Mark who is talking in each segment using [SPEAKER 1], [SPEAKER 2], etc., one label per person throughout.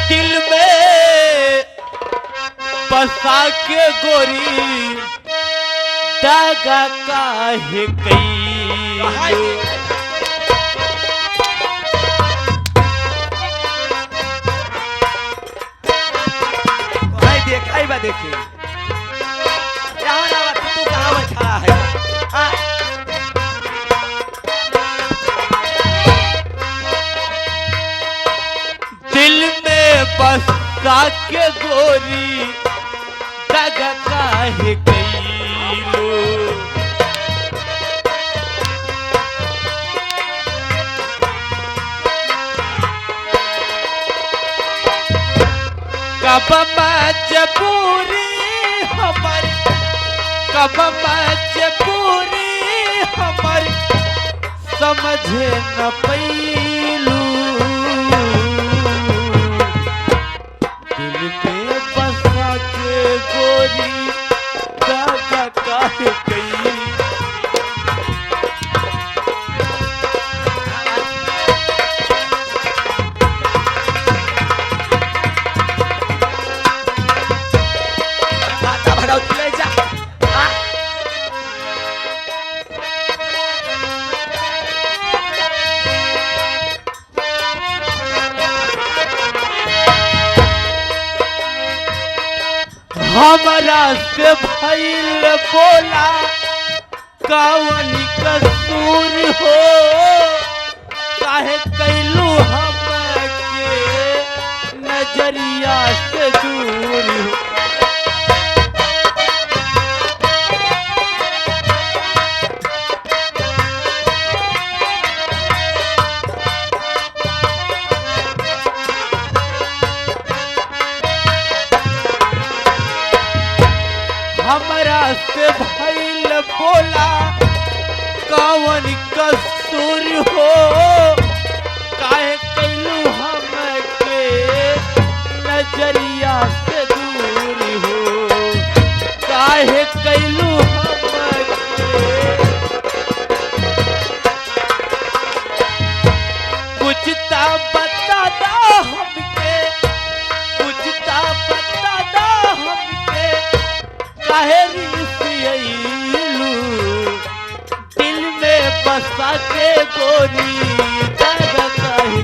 [SPEAKER 1] दिल में बसा के गोरी दागा काहे कई
[SPEAKER 2] देखा बा देखे तू कहाँ बैठा है
[SPEAKER 1] दिल में बसा के गोरी दागा काहे कईलो कब मजबूरी हमारी कब मजबूरी हमारी समझे न पैलू दिल पे बसा के गोरी दागा काहे कई हमरा से भइल बोला कवन कसूर हो काहे कैलू हमके नजरिया से दूर हो हमरा से भइल बोला कवन कसूर हो काहे कैलू हमके नजरिया से दूर हो काहे कैलू हमके कुछ ता बता दो हमके कुछ ता बता दो हमके काहे रिसियलू दिल में बसा के गोरी दागा काहे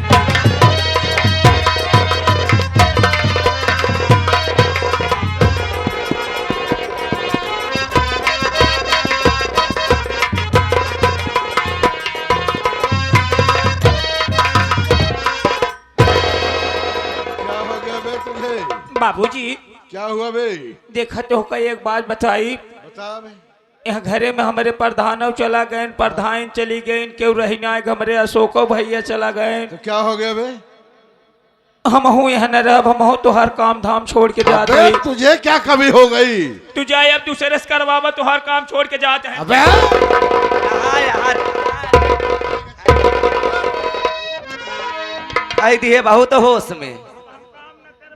[SPEAKER 3] क्या हो गया बे तुम्हें?
[SPEAKER 2] बाबूजी
[SPEAKER 3] क्या हुआ बे?
[SPEAKER 2] देखते हो कई एक बात बताई
[SPEAKER 3] बता बे।
[SPEAKER 2] यहाँ घरे में हमारे प्रधान चला गए प्रधान चली गई क्यों रही ना हमारे अशोको भैया चला गए
[SPEAKER 3] तो क्या हो गया बे?
[SPEAKER 2] हम हूँ यहाँ न रह हम हूँ तो हर काम धाम छोड़ के जाते
[SPEAKER 3] अबे तुझे क्या कमी हो गई?
[SPEAKER 2] तू जाए अब दूसरे से करवावा तो हर काम छोड़ के जाते हैं
[SPEAKER 3] अबे
[SPEAKER 4] यार आई दिए बहुत होश में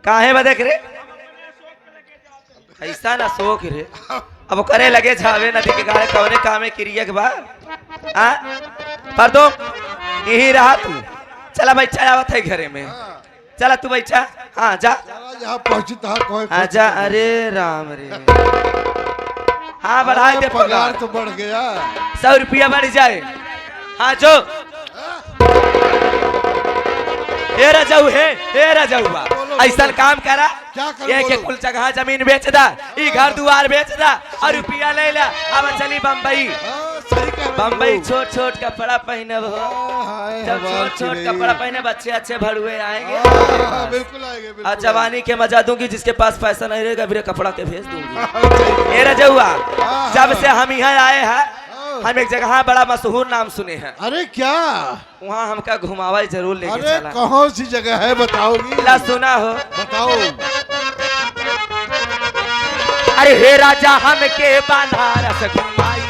[SPEAKER 4] काहे बदेख रे ऐसा ना शोक रे अब करे लगे झावे नदी के गाड़े कवने कामे क्रिया के बाद पर दो यही रहा तू चला बैठा आवत है घरे में चला तू बैठा हाँ जा
[SPEAKER 3] यहाँ पहुंची तो
[SPEAKER 4] आजा अरे राम रे हाँ बढ़ाए दे
[SPEAKER 3] पगार तो बढ़ गया
[SPEAKER 4] 100 रुपया बढ़ जाए हाँ जो हे राजाऊ हे राजाऊ ऐसा काम करा ये के कुल जगह जमीन बेच दा ई घर दुआर बेच दा और रुपया ले ला अब चली बम्बई बम्बई छोट छोट कपड़ा पहने हो जब छोट छोट कपड़ा पहने बच्चे अच्छे भड़ुए आएंगे
[SPEAKER 3] बिल्कुल आएंगे
[SPEAKER 4] और जवानी के मजा दूंगी जिसके पास पैसा नहीं रहेगा फिर कपड़ा के भेज दूंगी हे राजाऊ जब से हम यहाँ आए हैं हम एक जगह बड़ा मशहूर नाम सुने हैं
[SPEAKER 3] अरे क्या
[SPEAKER 4] वहाँ हमका घुमावा जरूर लेके
[SPEAKER 3] अरे
[SPEAKER 4] चला
[SPEAKER 3] कौन सी जगह है बताओगी
[SPEAKER 4] ला सुना हो
[SPEAKER 3] बताओ
[SPEAKER 4] अरे हे राजा हमके बनारस घुमाई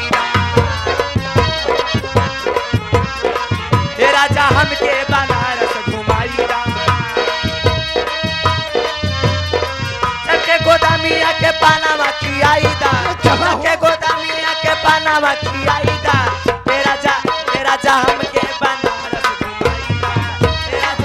[SPEAKER 4] हे राजा हमके बनारस घुमाई के गोदामिया के पानावा की आई दा के गोदामिया के पानावा की आई दा हे राजा हमके बनारस घुमाई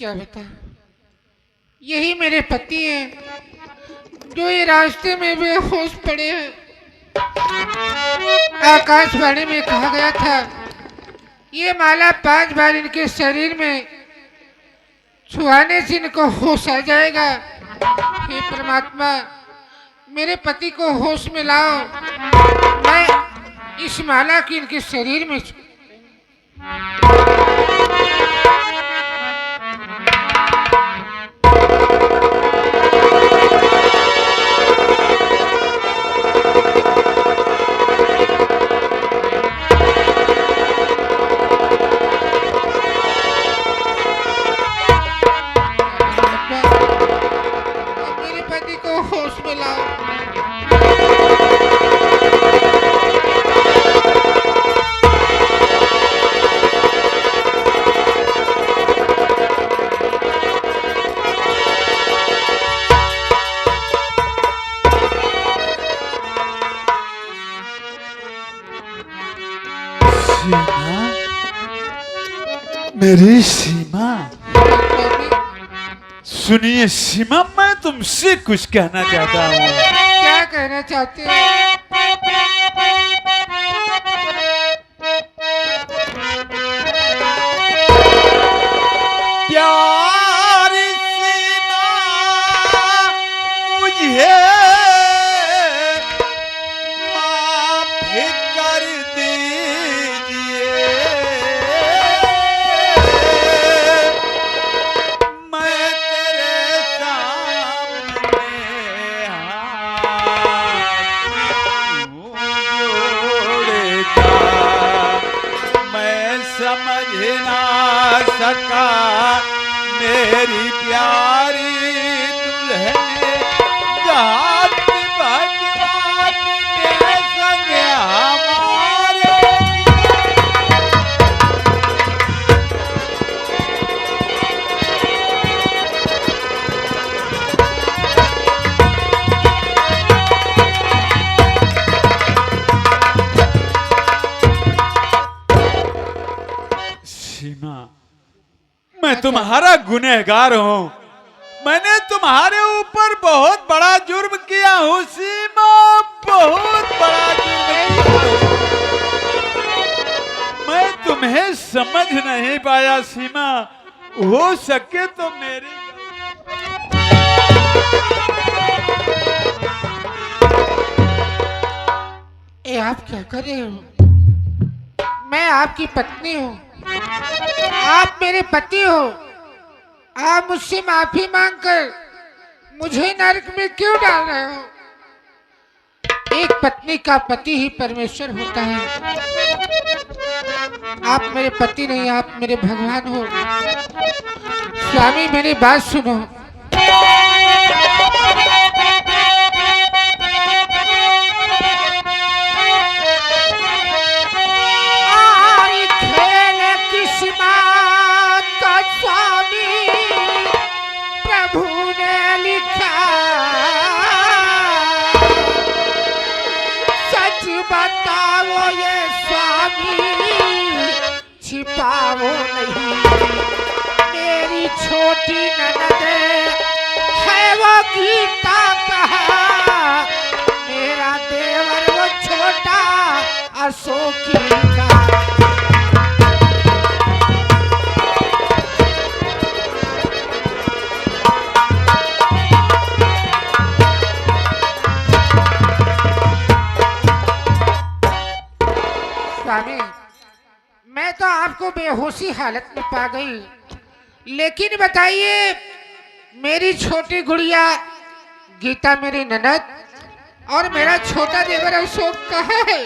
[SPEAKER 5] क्या बता, यही मेरे पति हैं जो ये रास्ते में बेहोश पड़े हैं। आकाशवाणी में कहा गया था ये माला 5 बार इनके शरीर में छुआने से इनको होश आ जाएगा। हे परमात्मा, मेरे पति को होश में लाओ। मैं इस माला की इनके शरीर में मेरे पति को होश में लाओ।
[SPEAKER 3] सीमा, मेरी सीमा, सुनिए सीमा, मैं तुमसे कुछ कहना चाहता हूँ।
[SPEAKER 5] क्या कहना चाहते हैं?
[SPEAKER 3] प्यारी सीमा, मुझे माफ कर दीजिए। मैं तेरे सामने हाथ जोड़ता, मैं समझ ना सका मेरी प्यारी दुल्हन, जात भगवान के संग हमारे। सीमा, मैं तुम्हारा गुनहगार हूँ। मैंने तुम्हारे ऊपर बहुत बड़ा जुर्म किया हूँ सीमा, बहुत बड़ा जुर्म किया हूँ। मैं तुम्हें समझ नहीं पाया सीमा, हो सके तो मेरी
[SPEAKER 5] ये आप क्या कर रहे हो? मैं आपकी पत्नी हूँ, आप मेरे पति हो। आप मुझसे माफी मांगकर मुझे नरक में क्यों डाल रहे हो? एक पत्नी का पति ही परमेश्वर होता है। आप मेरे पति नहीं, आप मेरे भगवान हो। स्वामी, मेरी बात सुनो। आई खेल किस्मत का स्वामी प्रभु ने लिखा, सच बताओ ये स्वामी, छिपाओ नहीं। मेरी छोटी ननद है वो गीता कहा, मेरा देवर वो छोटा अशोकी का। स्वामी, मैं तो आपको बेहोशी हालत में पा गई, लेकिन बताइए मेरी छोटी गुड़िया गीता मेरी ननद और मेरा छोटा देवर अशोक कहाँ है?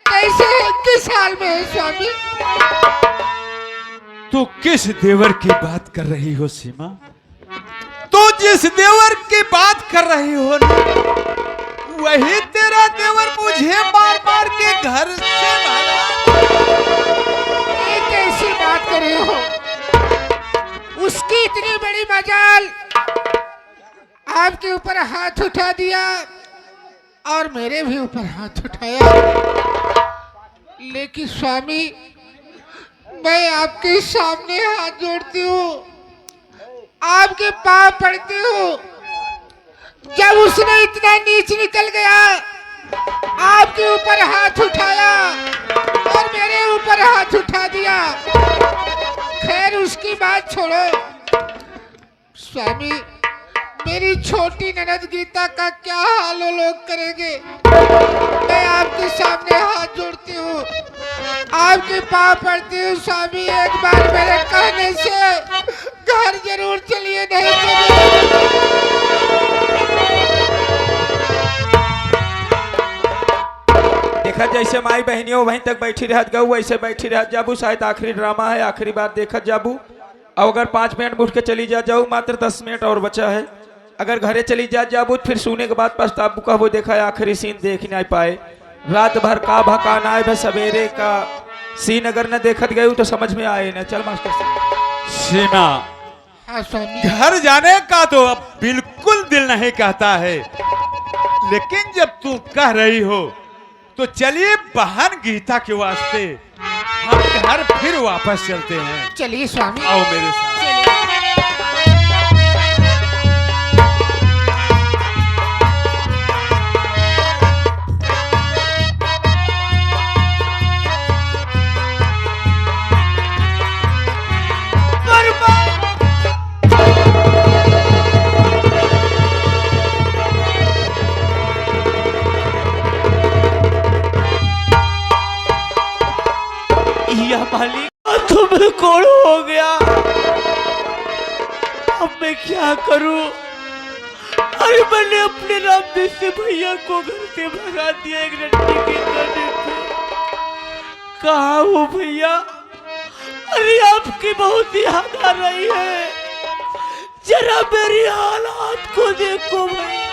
[SPEAKER 5] कैसे है? किस हाल में है स्वामी?
[SPEAKER 3] तो किस देवर की बात कर रही हो सीमा? तो जिस देवर की बात कर रही हो ना, वही तेरा देवर मुझे मार मार के घर से भगा।
[SPEAKER 5] ये कैसी बात कर रहे हो? उसकी इतनी बड़ी मजाल, आपके ऊपर हाथ उठा दिया और मेरे भी ऊपर हाथ उठाया। लेकिन स्वामी, मैं आपके सामने हाथ जोड़ती हूँ, आपके पाँव पड़ती हूँ। जब उसने इतना नीच निकल गया, आपके ऊपर हाथ उठाया और मेरे ऊपर हाथ उठा दिया। खैर उसकी बात छोड़ो स्वामी, मेरी छोटी ननद गीता का क्या हाल वो लोग करेंगे। मैं आपके सामने हाथ जोड़ती हूँ, आपके पाँव पड़ती हूँ स्वामी, एक बार मेरे कहने से घर जरूर चलिए, नहीं
[SPEAKER 2] देखा जैसे माई बहनियों वहीं तक बैठी रहत गऊ वैसे बैठी रहत जाबू। शायद आखिरी ड्रामा है, आखिरी बार देखत जाबू। और अगर 5 मिनट उठ के चली जा जाऊ, मात्र 10 मिनट और बचा है। अगर घरे चली जा जाबू फिर सोने के बाद पछताबू कहबो देखा है आखिरी सीन देख नहीं पाए। रात भर का भकाना है, सवेरे का सीन अगर न देखत गई तो समझ में आए न। चल मास्टर साहब।
[SPEAKER 3] सीमा,
[SPEAKER 5] हाँ स्वामी।
[SPEAKER 3] घर जाने का तो अब बिल्कुल दिल नहीं कहता है, लेकिन जब तू कह रही हो तो चलिए बहन गीता के वास्ते हम घर फिर वापस चलते हैं।
[SPEAKER 5] चलिए स्वामी,
[SPEAKER 3] आओ मेरे साथ।
[SPEAKER 1] या मालिक तुम्हें कौन हो गया, अब मैं क्या करूं। अरे मैंने अपने रामदेव से भैया को घर से भगा दिया एक रंडी के कहने पे। कहाँ हो भैया, अरे आपकी बहुत याद आ रही है, जरा मेरी हालात को देखो भैया।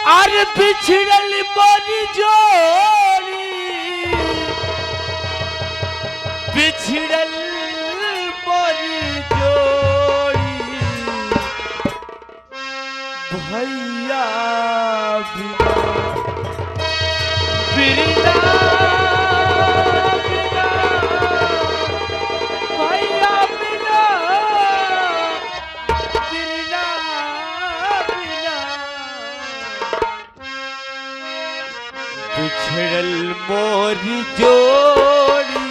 [SPEAKER 1] अरे बिछड़ल मोरी जोड़ी, बिछड़ल मोरी जोड़ी, भैया बिना बिना भैया बिना बिना बिछड़ल मोरी जोड़ी,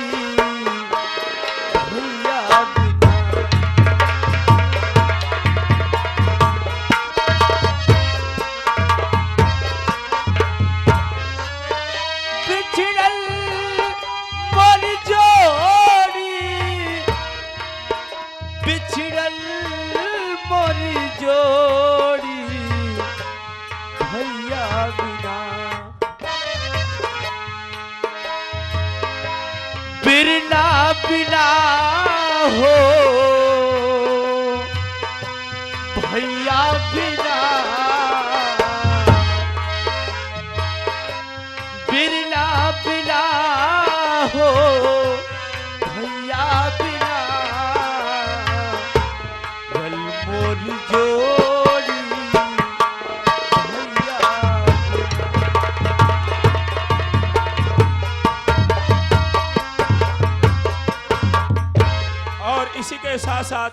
[SPEAKER 1] भैया बिना। बिछड़ल मोरी जोड़ी, बिछड़ल मोरी जोड़ी, भैया बिना। बिरना बिना हो भैया बिना, बिरना बिना हो भैया बिना, बल मोर जोड़ी भैया
[SPEAKER 2] और इसी के साथ साथ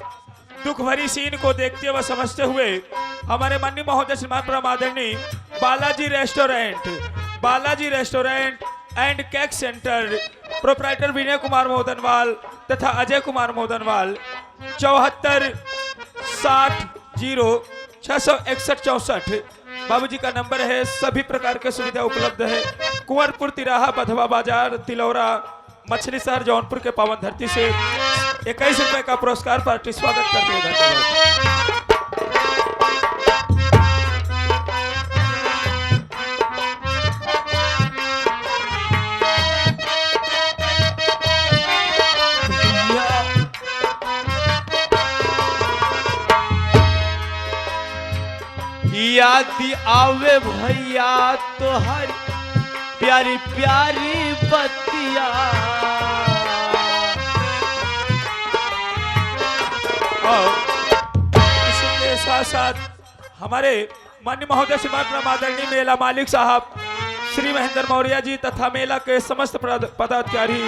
[SPEAKER 2] दुख भरी सीन को देखते व समझते हुए हमारे माननीय महोदय श्रीमान परम आदरणीय Balaji restaurant and cake centre proprietor Vinay Kumar Modanwal तथा अजय कुमार मोदनवाल 7460066164 बाबूजी का नंबर है। सभी प्रकार के सुविधा उपलब्ध है। कुंवरपुर तिराहा बधवा बाजार तिलौरा मछली शहर जौनपुर के पावन धरती से 21 रुपए का पुरस्कार पार्टी स्वागत करते हैं। धन्यवाद।
[SPEAKER 1] याद आवे भैया तोहर प्यारी प्यारी बतिया,
[SPEAKER 2] और इसी के साथ साथ हमारे माननीय महोदय श्रीमान परम आदरणीय मेला मालिक साहब श्री महेंद्र मौर्य जी तथा मेला के समस्त पदाधिकारी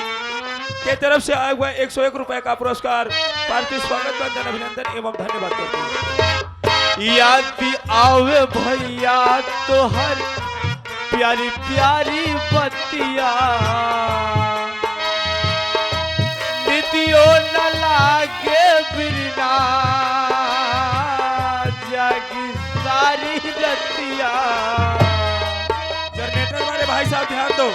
[SPEAKER 2] के तरफ से आया हुआ 101 रुपए का पुरस्कार पार्थिव स्वागत वंदन अभिनंदन एवं धन्यवाद करते हैं।
[SPEAKER 1] याद आवे भैया तो हर प्यारी प्यारी बतिया नितियों न लागे बिरना जागी सारी रतिया।
[SPEAKER 2] जनरेटर वाले भाई साहब ध्यान दो।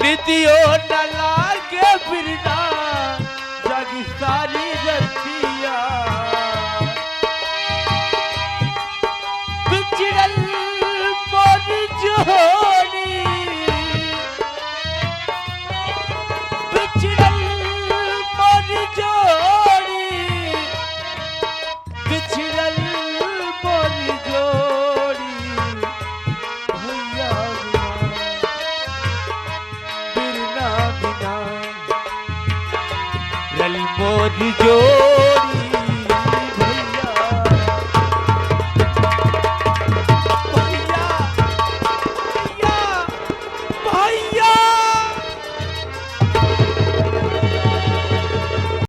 [SPEAKER 1] नितियों न लागे बिरना जागी सारी रतिया। बिछड़ल मोर जोड़ी बिछड़ल मोर जोड़ी बिछड़ल मोर जोड़ी भैया बिना बिना बिना रल मोर जोड़ी।